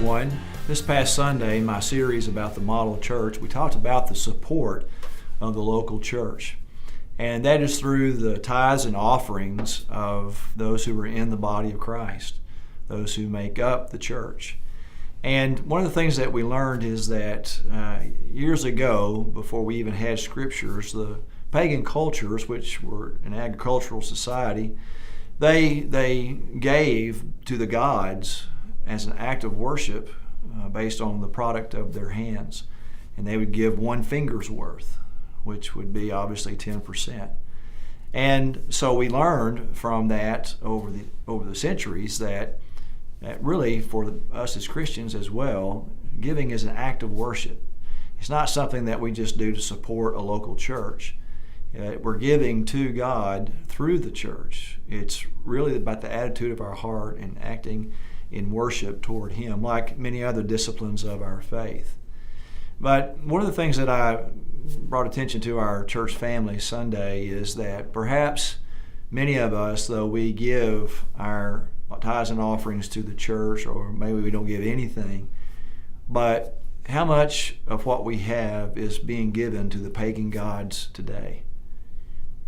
everyone. This past Sunday, in my series about the model church, we talked about the support of the local church. And that is through the tithes and offerings of those who are in the body of Christ, those who make up the church. And one of the things that we learned is that years ago, before we even had scriptures, the pagan cultures, which were an agricultural society, they gave to the gods as an act of worship based on the product of their hands. And they would give one finger's worth, which would be obviously 10%. And so we learned from that over the centuries that really for us as Christians as well, giving is an act of worship. It's not something that we just do to support a local church. We're giving to God through the church. It's really about the attitude of our heart and acting in worship toward Him, like many other disciplines of our faith. But one of the things that I brought attention to our church family Sunday is that perhaps many of us, though we give our tithes and offerings to the church, or maybe we don't give anything, but how much of what we have is being given to the pagan gods today?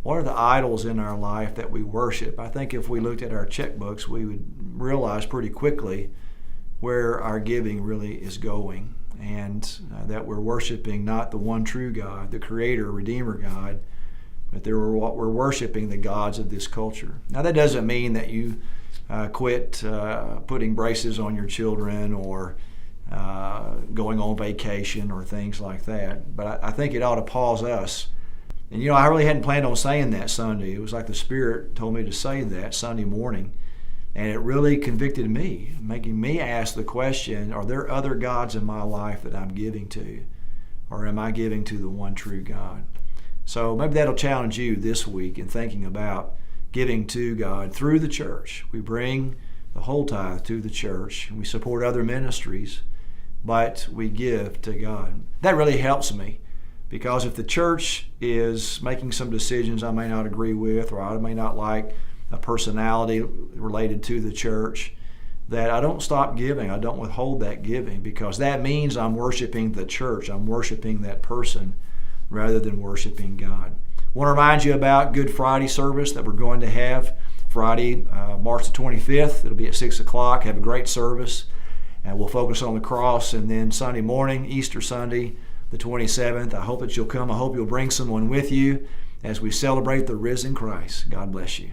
What are the idols in our life that we worship? I think if we looked at our checkbooks, we would realize pretty quickly where our giving really is going, and that we're worshiping not the one true God, the Creator, Redeemer God, but we're worshiping the gods of this culture. Now that doesn't mean that you quit putting braces on your children or going on vacation or things like that, but I think it ought to pause us. And I really hadn't planned on saying that Sunday. It was like the Spirit told me to say that Sunday morning. And it really convicted me, making me ask the question, are there other gods in my life that I'm giving to? Or am I giving to the one true God? So maybe that'll challenge you this week in thinking about giving to God through the church. We bring the whole tithe to the church, and we support other ministries, but we give to God. That really helps me. Because if the church is making some decisions I may not agree with, or I may not like a personality related to the church, that I don't stop giving. I don't withhold that giving, because that means I'm worshiping the church. I'm worshiping that person rather than worshiping God. I want to remind you about Good Friday service that we're going to have Friday, March the 25th. It'll be at 6 o'clock. Have a great service, and we'll focus on the cross. And then Sunday morning, Easter Sunday, the 27th. I hope that you'll come. I hope you'll bring someone with you as we celebrate the risen Christ. God bless you.